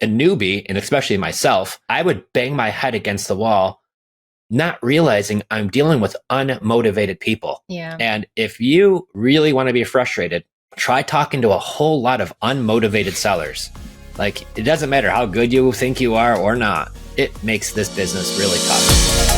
a newbie, and especially myself, I would bang my head against the wall, not realizing I'm dealing with unmotivated people. Yeah. And if you really want to be frustrated, try talking to a whole lot of unmotivated sellers. Like, it doesn't matter how good you think you are or not. It makes this business really tough.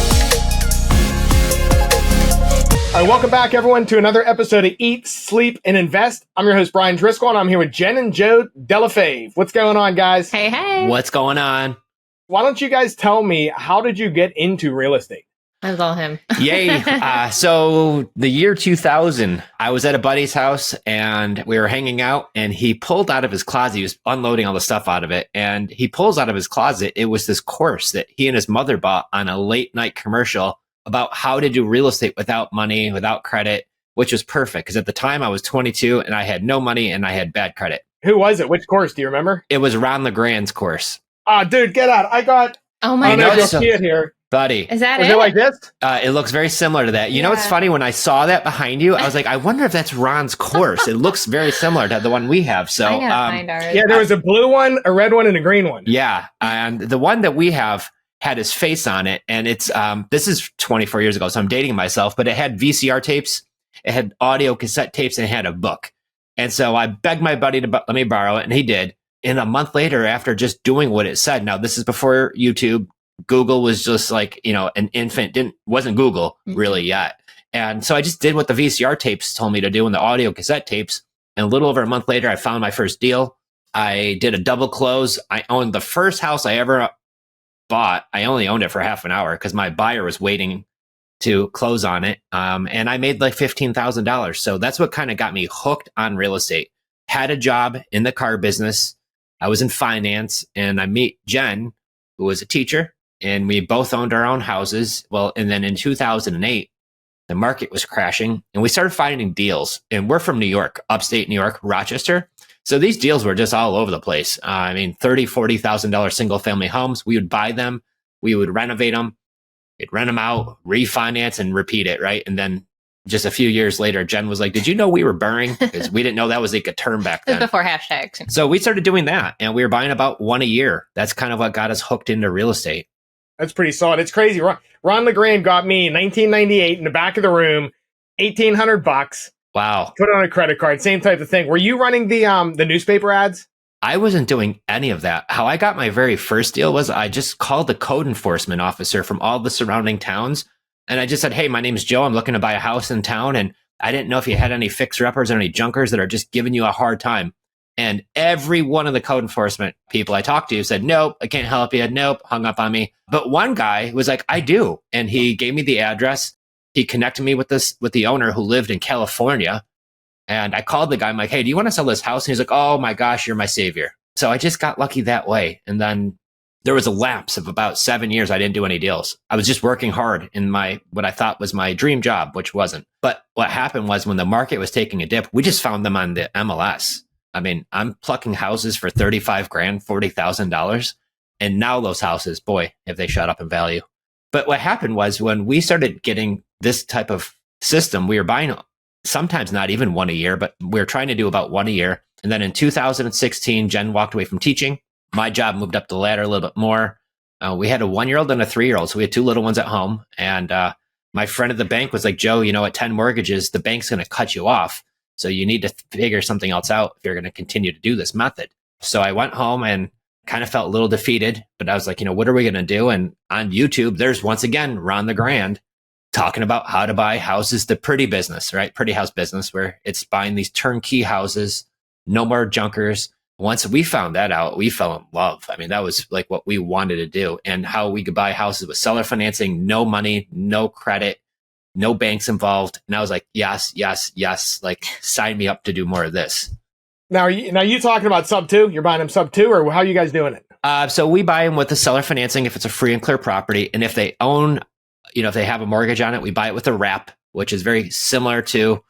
All right, welcome back, everyone, to another episode of Eat, Sleep, and Invest. I'm your host, Brian Driscoll, and I'm here with Jenn and Joe DelleFave. What's going on, guys? Hey, hey. What's going on? Why don't you guys tell me, how did you get into real estate? That was all him. Yay. So the year 2000, I was at a buddy's house and we were hanging out, and he pulled out of his closet. He was unloading all the stuff out of it. And he pulls out of his closet. It was this course that he and his mother bought on a late night commercial about how to do real estate without money, without credit, which was perfect. Because at the time I was 22 and I had no money and I had bad credit. Who was it? Which course? Do you remember? It was Ron LeGrand's course. Ah, dude, get out. I got... Oh my know, God. You'll so- see it here. Buddy. Is that Was it? it like this? It looks very similar to that. You know, it's funny, when I saw that behind you, I was like, I wonder if that's Ron's course. It looks very similar to the one we have. So, I gotta find ours. Yeah, there was a blue one, a red one, and a green one. yeah. And the one that we have had his face on it. And it's, this is 24 years ago, so I'm dating myself, but it had VCR tapes, it had audio cassette tapes, and it had a book. And so I begged my buddy to let me borrow it, and he did. And a month later, after just doing what it said, now this is before YouTube, Google was just like, you know, an infant, wasn't Google really yet. And so I just did what the VCR tapes told me to do and the audio cassette tapes. And a little over a month later, I found my first deal. I did a double close. I owned the first house I ever bought. I only owned it for half an hour because my buyer was waiting to close on it. And I made like $15,000. So that's what kind of got me hooked on real estate. Had a job in the car business. I was in finance, and I meet Jenn, who was a teacher. And we both owned our own houses. Well, and then in 2008, the market was crashing and we started finding deals. And we're from New York, upstate New York, Rochester. So these deals were just all over the place. I mean, $30,000, $40,000 single family homes. We would buy them. We would renovate them. We'd rent them out, refinance, and repeat it, right? And then just a few years later, Jenn was like, did you know we were burring? Because we didn't know that was like a term back This was then. before hashtags. So we started doing that, and we were buying about one a year. That's kind of what got us hooked into real estate. That's pretty solid. It's crazy. Ron LeGrand got me in 1998 in the back of the room, $1,800. Wow. Put it on a credit card. Same type of thing. Were you running the newspaper ads? I wasn't doing any of that. How I got my very first deal was I just called the code enforcement officer from all the surrounding towns. And I just said, hey, my name's Joe. I'm looking to buy a house in town. And I didn't know if you had any fixer-uppers or any junkers that are just giving you a hard time. And every one of the code enforcement people I talked to said, nope, I can't help you. Nope, hung up on me. But one guy was like, I do. And he gave me the address. He connected me with the owner who lived in California. And I called the guy. I'm like, hey, do you want to sell this house? And he's like, oh my gosh, you're my savior. So I just got lucky that way. And then there was a lapse of about 7 years. I didn't do any deals. I was just working hard in what I thought was my dream job, which wasn't. But what happened was when the market was taking a dip, we just found them on the MLS. I mean, I'm plucking houses for $35,000, $40,000. And now those houses, boy, have they shot up in value. But what happened was when we started getting this type of system, we were buying sometimes not even one a year, but we were trying to do about one a year. And then in 2016, Jenn walked away from teaching. My job moved up the ladder a little bit more. We had a 1-year-old and a 3-year-old. So we had 2 little ones at home. And my friend at the bank was like, Joe, you know, at 10 mortgages, the bank's going to cut you off. So you need to figure something else out if you're going to continue to do this method. So I went home and kind of felt a little defeated, but I was like, you know, what are we going to do? And on YouTube, there's once again, Ron LeGrand talking about how to buy houses, the pretty business, right? Pretty house business, where it's buying these turnkey houses, no more junkers. Once we found that out, we fell in love. I mean, that was like what we wanted to do, and how we could buy houses with seller financing, no money, no credit, no banks involved. And I was like, yes, yes, yes. Like, sign me up to do more of this. Now, are you talking about sub 2? You're buying them sub 2, or how are you guys doing it? So we buy them with the seller financing if it's a free and clear property. And if they own, you know, if they have a mortgage on it, we buy it with a wrap, which is very similar to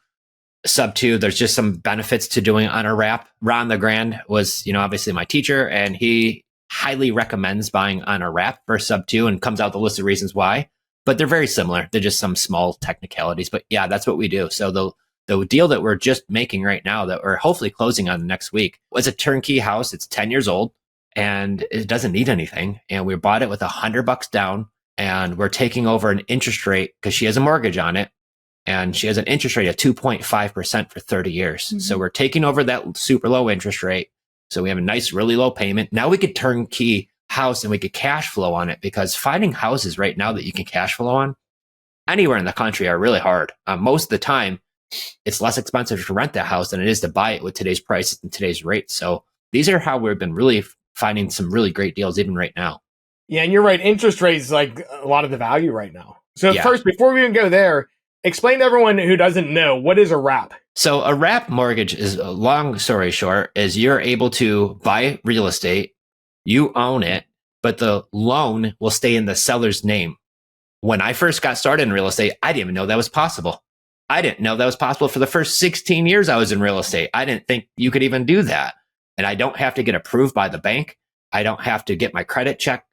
sub 2. There's just some benefits to doing it on a wrap. Ron LeGrand was, you know, obviously my teacher, and he highly recommends buying on a wrap for sub 2 and comes out with a list of reasons why. But they're very similar. They're just some small technicalities. But yeah, that's what we do. So the deal that we're just making right now, that we're hopefully closing on next week, was a turnkey house. It's 10 years old. and it doesn't need anything. And we bought it with $100 down, and we're taking over an interest rate because she has a mortgage on it. And she has an interest rate of 2.5% for 30 years. Mm-hmm. So we're taking over that super low interest rate. So we have a nice, really low payment. Now we could turnkey house and we could cash flow on it, because finding houses right now that you can cash flow on anywhere in the country are really hard. Most of the time, it's less expensive to rent that house than it is to buy it with today's prices and today's rates. So these are how we've been really finding some really great deals even right now. Yeah, and you're right. Interest rates like a lot of the value right now. So first, before we even go there, explain to everyone who doesn't know, what is a wrap? So a wrap mortgage is, a long story short, is you're able to buy real estate, you own it, but the loan will stay in the seller's name. When I first got started in real estate, I didn't even know that was possible. I didn't know that was possible for the first 16 years I was in real estate. I didn't think you could even do that. And I don't have to get approved by the bank. I don't have to get my credit checked.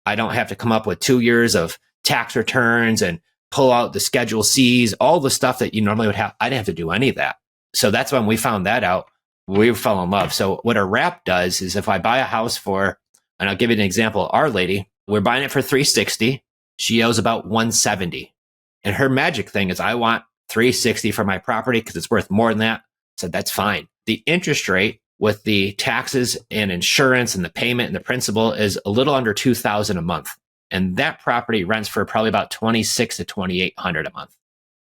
I don't have to come up with 2 years of tax returns and pull out the Schedule C's, all the stuff that you normally would have. I didn't have to do any of that. So that's when we found that out. We fell in love. So what a wrap does is, if I buy a house for, and I'll give you an example, Our Lady, we're buying it for $360. She owes about $170. And her magic thing is, I want $360 for my property because it's worth more than that. So that's fine. The interest rate with the taxes and insurance and the payment and the principal is a little under $2,000 a month. And that property rents for probably about $2,600 to $2,800 a month.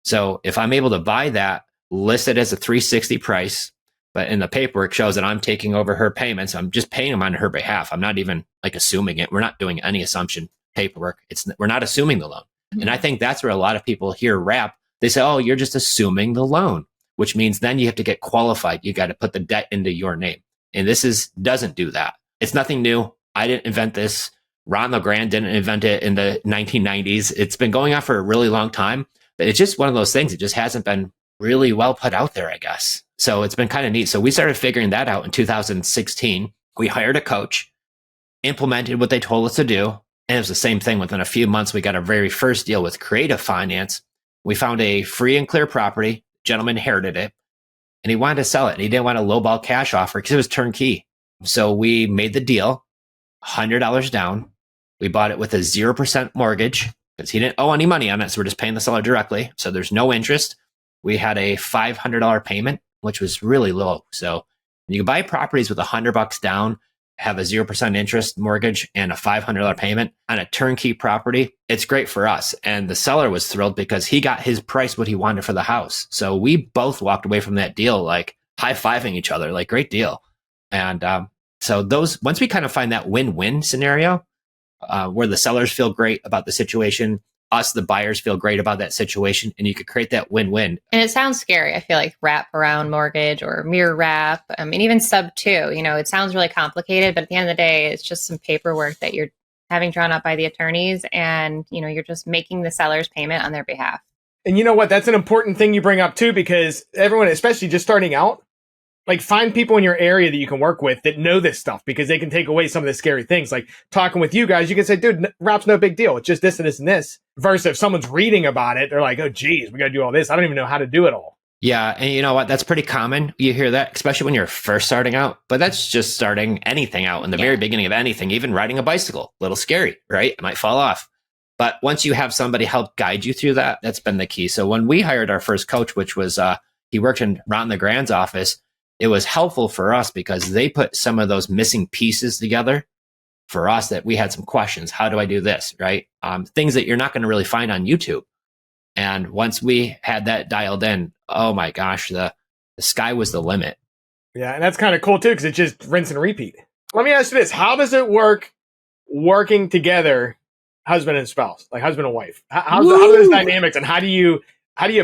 So if I'm able to buy that, list it as a $360 price, but in the paperwork shows that I'm taking over her payments, I'm just paying them on her behalf. I'm not even like assuming it. We're not doing any assumption paperwork. We're not assuming the loan. Mm-hmm. And I think that's where a lot of people hear wrap. They say, oh, you're just assuming the loan, which means then you have to get qualified. You got to put the debt into your name. And this doesn't do that. It's nothing new. I didn't invent this. Ron LeGrand didn't invent it in the 1990s. It's been going on for a really long time, but it's just one of those things. It just hasn't been really well put out there, I guess. So it's been kind of neat. So we started figuring that out in 2016. We hired a coach, implemented what they told us to do. And it was the same thing. Within a few months, we got our very first deal with Creative Finance. We found a free and clear property. Gentleman inherited it, and he wanted to sell it. And he didn't want a lowball cash offer because it was turnkey. So we made the deal, $100 down. We bought it with a 0% mortgage because he didn't owe any money on it. So we're just paying the seller directly. So there's no interest. We had a $500 payment, which was really low. So you can buy properties with $100 down, have a 0% interest mortgage and a $500 payment on a turnkey property. It's great for us. And the seller was thrilled because he got his price, what he wanted for the house. So we both walked away from that deal, like high-fiving each other, like great deal. And so once we kind of find that win-win scenario, where the sellers feel great about the situation, us, the buyers, feel great about that situation, and you could create that win-win. And it sounds scary. I feel like wraparound mortgage or mirror wrap, and even sub 2, it sounds really complicated, but at the end of the day, it's just some paperwork that you're having drawn up by the attorneys, and, you're just making the seller's payment on their behalf. And you know what? That's an important thing you bring up too, because everyone, especially just starting out, like, find people in your area that you can work with that know this stuff, because they can take away some of the scary things. Like talking with you guys, you can say, dude, wrap's no big deal. It's just this and this and this. Versus if someone's reading about it, they're like, oh, geez, we got to do all this. I don't even know how to do it all. Yeah. And you know what? That's pretty common. You hear that, especially when you're first starting out. But that's just starting anything out in the very beginning of anything, even riding a bicycle. A little scary, right? It might fall off. But once you have somebody help guide you through that, that's been the key. So when we hired our first coach, which was he worked in Ron LeGrand's office, it was helpful for us because they put some of those missing pieces together for us that we had some questions. How do I do this? Right? Things that you're not going to really find on YouTube. And once we had that dialed in, oh my gosh, the sky was the limit. Yeah. And that's kind of cool too, because it's just rinse and repeat. Let me ask you this. How does it work working together, husband and spouse, like husband and wife? How do those dynamics, and how do you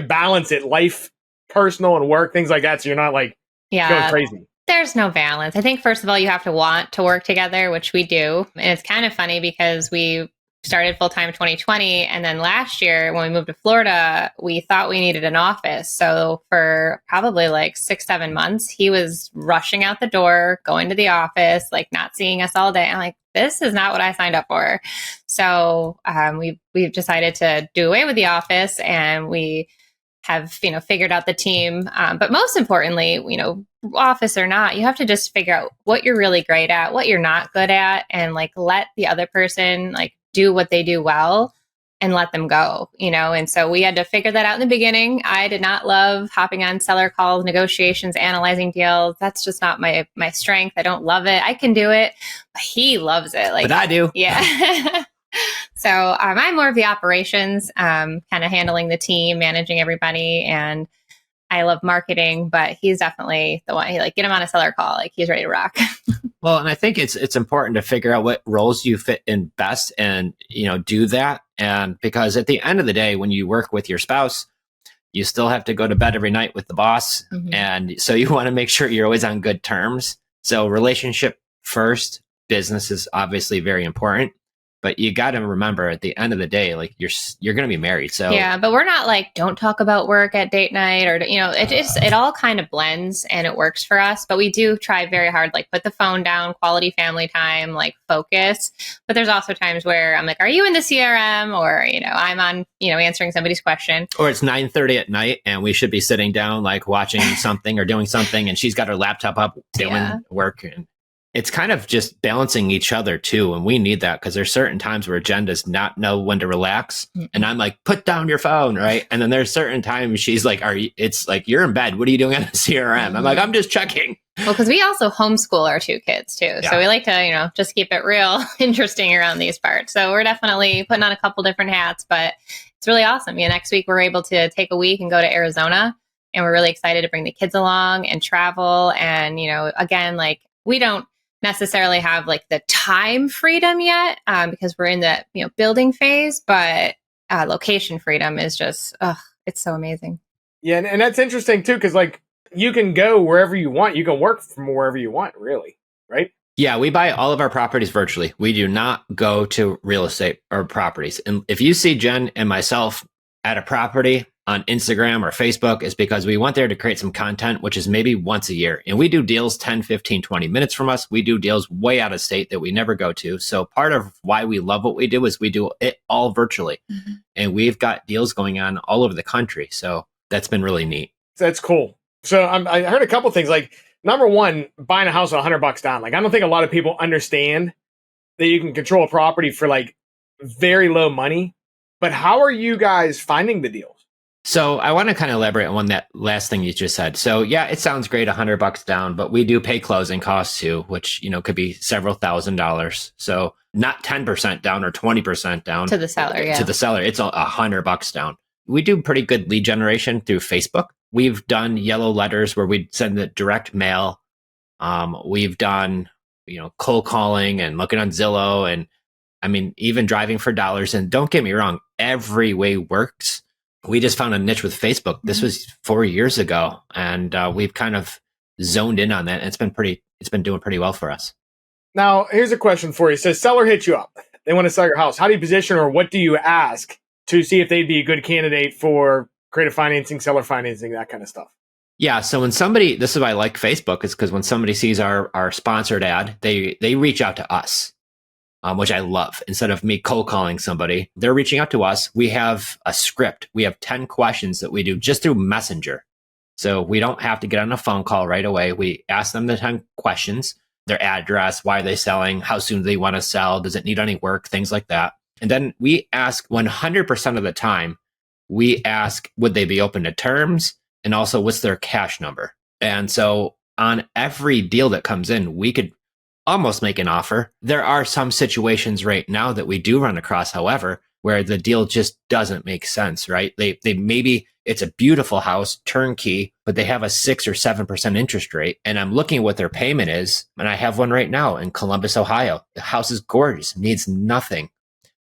balance it, life, personal and work, things like that, so you're not like, going crazy? There's no balance. I think, first of all, you have to want to work together, which we do. And it's kind of funny because we started full-time in 2020. And then last year, when we moved to Florida, we thought we needed an office. So for probably like 6-7 months, he was rushing out the door, going to the office, like not seeing us all day. I'm like, this is not what I signed up for. So we've decided to do away with the office, and we have, figured out the team. But most importantly, office or not, you have to just figure out what you're really great at, what you're not good at, and like let the other person like do what they do well and let them go, And so we had to figure that out in the beginning. I did not love hopping on seller calls, negotiations, analyzing deals. That's just not my strength. I don't love it. I can do it, but he loves it. But I do. Yeah. So I'm more of the operations, kind of handling the team, managing everybody, and I love marketing. But he's definitely the one. Get him on a seller call, he's ready to rock. Well, and I think it's important to figure out what roles you fit in best, and do that. And because at the end of the day, when you work with your spouse, you still have to go to bed every night with the boss, and so you want to make sure you're always on good terms. So relationship first, business is obviously very important. But you got to remember, at the end of the day, you're going to be married. So yeah, but we're not don't talk about work at date night, or it all kind of blends and it works for us. But we do try very hard, put the phone down, quality family time, focus. But there's also times where I'm like, "Are you in the CRM?" Or I'm on answering somebody's question. Or it's 9:30 at night and we should be sitting down watching something or doing something, and she's got her laptop up doing work. And it's kind of just balancing each other too. And we need that because there's certain times where Jen does not know when to relax. And I'm like, put down your phone, right? And then there's certain times she's like, you're in bed. What are you doing on the CRM? I'm like, I'm just checking. Well, because we also homeschool our two kids too. Yeah. So we like to, just keep it real interesting around these parts. So we're definitely putting on a couple different hats, but it's really awesome. Next week we're able to take a week and go to Arizona, and we're really excited to bring the kids along and travel. And, again, we don't necessarily have the time freedom yet because we're in the building phase, but location freedom is just it's so amazing. Yeah, and that's interesting too, because you can go wherever you want, you can work from wherever you want, really, right? Yeah, we buy all of our properties virtually. We do not go to real estate or properties. And if you see Jen and myself at a property on Instagram or Facebook, is because we went there to create some content, which is maybe once a year. And we do deals 10, 15, 20 minutes from us. We do deals way out of state that we never go to. So part of why we love what we do is we do it all virtually. And we've got deals going on all over the country. So that's been really neat. That's cool. So I heard a couple things. Number one, buying a house with $100 down. I don't think a lot of people understand that you can control a property for very low money. But how are you guys finding the deals? So I want to kind of elaborate on that last thing you just said. So yeah, it sounds great, $100 down, but we do pay closing costs too, which, could be several $1,000s. So not 10% down or 20% down to the seller. Yeah. To the seller, it's $100 down. We do pretty good lead generation through Facebook. We've done yellow letters where we send the direct mail. We've done, cold calling and looking on Zillow, and even driving for dollars. And don't get me wrong, every way works. We just found a niche with Facebook. This was 4 years ago, and we've kind of zoned in on that. And it's been doing pretty well for us. Now, here's a question for you. So seller hits you up. They want to sell your house. How do you position, or what do you ask to see if they'd be a good candidate for creative financing, seller financing, that kind of stuff? Yeah. So when this is why I like Facebook, is because when somebody sees our sponsored ad, they reach out to us. Which I love. Instead of me cold calling somebody, they're reaching out to us. We have a script. We have 10 questions that we do just through Messenger. So we don't have to get on a phone call right away. We ask them the 10 questions, their address, why are they selling, how soon do they want to sell, does it need any work, things like that. And then we ask 100% of the time, we ask, would they be open to terms? And also, what's their cash number? And so on every deal that comes in, we could almost make an offer. There are some situations right now that we do run across, however, where the deal just doesn't make sense, right? They maybe it's a beautiful house, turnkey, but they have a 6 or 7% interest rate. And I'm looking at what their payment is. And I have one right now in Columbus, Ohio. The house is gorgeous, needs nothing.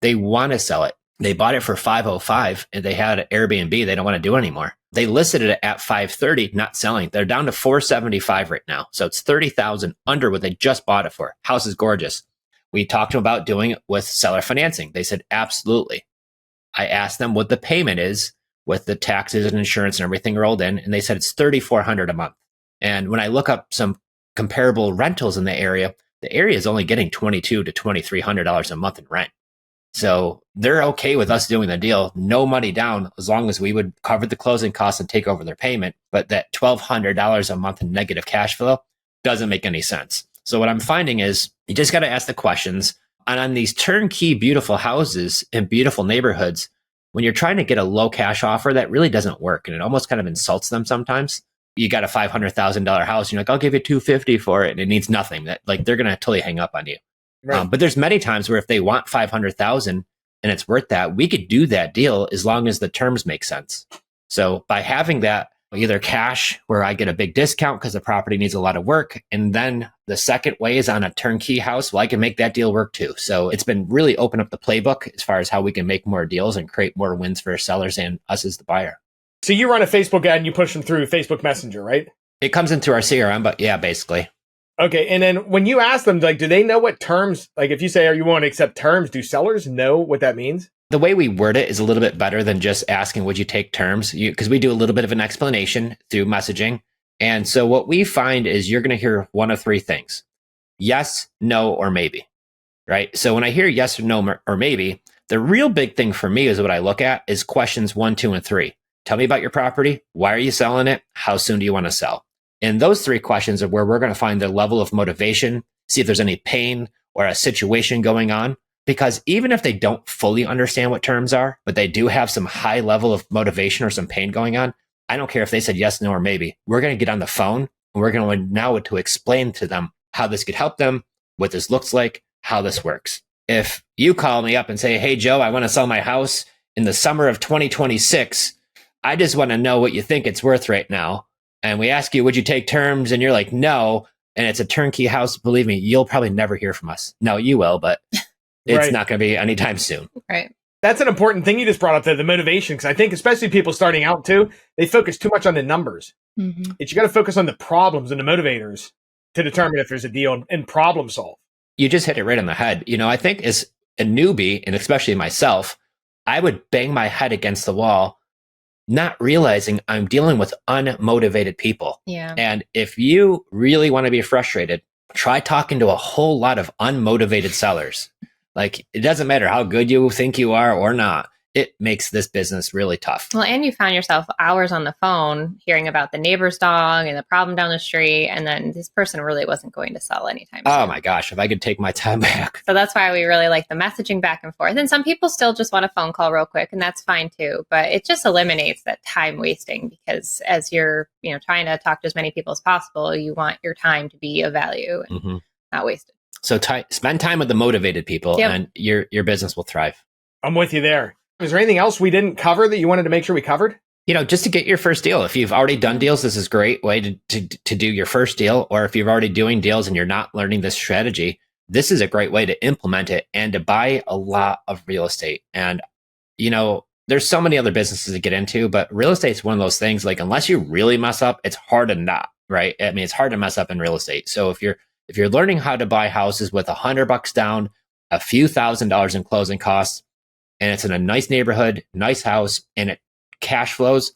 They want to sell it. They bought it for $505 and they had an Airbnb they don't want to do anymore. They listed it at $530, not selling. They're down to $475 right now. So it's $30,000 under what they just bought it for. House is gorgeous. We talked to them about doing it with seller financing. They said, absolutely. I asked them what the payment is with the taxes and insurance and everything rolled in. And they said it's $3,400 a month. And when I look up some comparable rentals in the area is only getting $2,200 to $2,300 a month in rent. So they're okay with us doing the deal, no money down, as long as we would cover the closing costs and take over their payment. But that $1,200 a month in negative cash flow doesn't make any sense. So what I'm finding is you just got to ask the questions. And on these turnkey, beautiful houses in beautiful neighborhoods, when you're trying to get a low cash offer, that really doesn't work. And it almost kind of insults them sometimes. You got a $500,000 house, you're like, I'll give you $250 for it. And it needs nothing. That, like, they're going to totally hang up on you. Right. But there's many times where if they want $500,000 and it's worth that, we could do that deal as long as the terms make sense. So by having that, either cash where I get a big discount because the property needs a lot of work, and then the second way is on a turnkey house, well, I can make that deal work too. So it's been really open up the playbook as far as how we can make more deals and create more wins for sellers and us as the buyer. So you run a Facebook ad and you push them through Facebook Messenger, right? It comes into our CRM, but yeah, basically. Okay. And then when you ask them, like, do they know what terms, like if you say, are you willing to accept terms, do sellers know what that means? The way we word it is a little bit better than just asking, would you take terms? Because we do a little bit of an explanation through messaging. And so what we find is you're going to hear one of three things: yes, no, or maybe, right? So when I hear yes or no or maybe, the real big thing for me is what I look at is questions 1, 2, and 3. Tell me about your property. Why are you selling it? How soon do you want to sell? And those 3 questions are where we're going to find the level of motivation, see if there's any pain or a situation going on. Because even if they don't fully understand what terms are, but they do have some high level of motivation or some pain going on, I don't care if they said yes, no, or maybe. We're going to get on the phone and we're going to now to explain to them how this could help them, what this looks like, how this works. If you call me up and say, hey, Joe, I want to sell my house in the summer of 2026. I just want to know what you think it's worth right now. And we ask you, would you take terms? And you're like, no. And it's a turnkey house. Believe me, you'll probably never hear from us. No, you will, but it's not going to be anytime soon. Right. That's an important thing you just brought up there, the motivation. Because I think especially people starting out too, they focus too much on the numbers. Mm-hmm. You got to focus on the problems and the motivators to determine if there's a deal and problem solve. You just hit it right on the head. You know, I think as a newbie, and especially myself, I would bang my head against the wall, not realizing I'm dealing with unmotivated people. Yeah. And if you really want to be frustrated, try talking to a whole lot of unmotivated sellers. Like, it doesn't matter how good you think you are or not. It makes this business really tough. Well, and you found yourself hours on the phone hearing about the neighbor's dog and the problem down the street. And then this person really wasn't going to sell anytime soon. Oh my gosh, if I could take my time back. So that's why we really like the messaging back and forth. And some people still just want a phone call real quick, and that's fine too. But it just eliminates that time wasting, because as you're, trying to talk to as many people as possible, you want your time to be of value and not wasted. So spend time with the motivated people, and your business will thrive. I'm with you there. Is there anything else we didn't cover that you wanted to make sure we covered? Just to get your first deal. If you've already done deals, this is a great way to do your first deal. Or if you're already doing deals and you're not learning this strategy, this is a great way to implement it and to buy a lot of real estate. And, there's so many other businesses to get into, but real estate is one of those things, like, unless you really mess up, it's hard to not, right? I mean, it's hard to mess up in real estate. So if you're learning how to buy houses with $100 down, a few $1,000s in closing costs, and it's in a nice neighborhood, nice house, and it cash flows,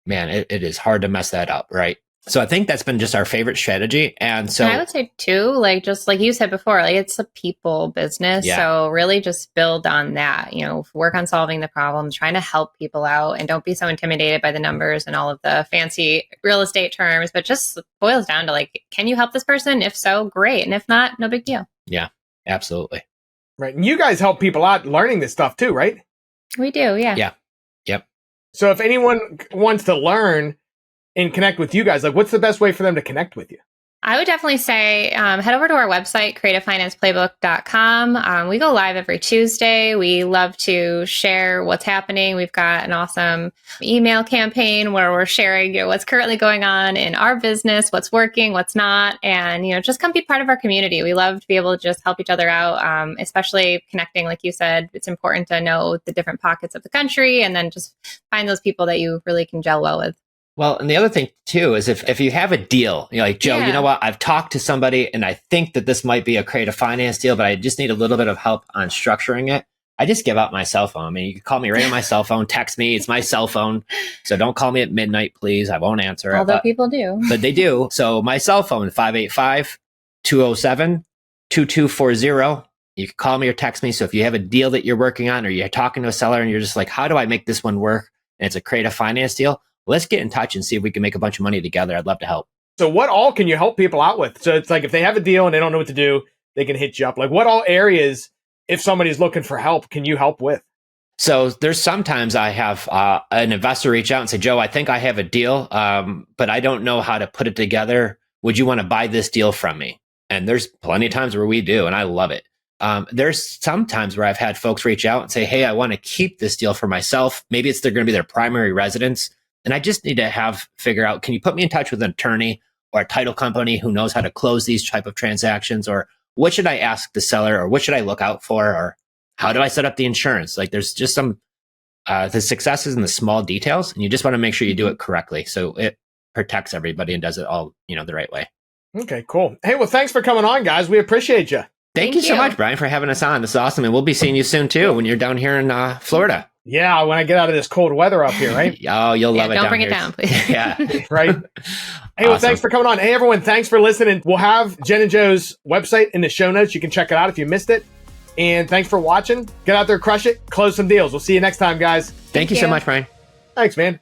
man, it is hard to mess that up, right? So I think that's been just our favorite strategy. And so I would say too, just like you said before, it's a people business. Yeah. So really just build on that, work on solving the problems, trying to help people out, and don't be so intimidated by the numbers and all of the fancy real estate terms, but just boils down to can you help this person? If so, great. And if not, no big deal. Yeah, absolutely. Right. And you guys help people out learning this stuff too, right? We do. Yeah. Yeah. Yep. So if anyone wants to learn and connect with you guys, what's the best way for them to connect with you? I would definitely say head over to our website, creativefinanceplaybook.com. We go live every Tuesday. We love to share what's happening. We've got an awesome email campaign where we're sharing what's currently going on in our business, what's working, what's not, and just come be part of our community. We love to be able to just help each other out, especially connecting. Like you said, it's important to know the different pockets of the country, and then just find those people that you really can gel well with. Well, and the other thing too is if you have a deal, like, Joe, you know what? I've talked to somebody and I think that this might be a creative finance deal, but I just need a little bit of help on structuring it. I just give out my cell phone. I mean, you can call me right on my cell phone, text me. It's my cell phone. So don't call me at midnight, please. I won't answer. Although people do. But they do. So my cell phone, 585-207-2240. You can call me or text me. So if you have a deal that you're working on or you're talking to a seller and you're just like, how do I make this one work? And it's a creative finance deal. Let's get in touch and see if we can make a bunch of money together. I'd love to help. So what all can you help people out with? So it's like if they have a deal and they don't know what to do, they can hit you up. Like what all areas, if somebody's looking for help, can you help with? So there's sometimes I have an investor reach out and say, Joe, I think I have a deal, but I don't know how to put it together. Would you want to buy this deal from me? And there's plenty of times where we do, and I love it. There's some times where I've had folks reach out and say, hey, I want to keep this deal for myself. Maybe they're going to be their primary residence. And I just need to figure out, can you put me in touch with an attorney or a title company who knows how to close these type of transactions? Or what should I ask the seller? Or what should I look out for? Or how do I set up the insurance? Like there's just the success is in the small details, and you just want to make sure you do it correctly. So it protects everybody and does it all, the right way. Okay, cool. Hey, well, thanks for coming on, guys. We appreciate you. Thank you so much, Brian, for having us on. This is awesome. And we'll be seeing you soon, too, when you're down here in Florida. Yeah, when I get out of this cold weather up here, right? Oh, you'll love it. Don't down bring here. it down, please. Yeah, right. Hey, well, thanks for coming on. Hey, everyone, thanks for listening. We'll have Jenn and Joe's website in the show notes. You can check it out if you missed it. And thanks for watching. Get out there, crush it, close some deals. We'll see you next time, guys. Thank you so much, Brian. Thanks, man.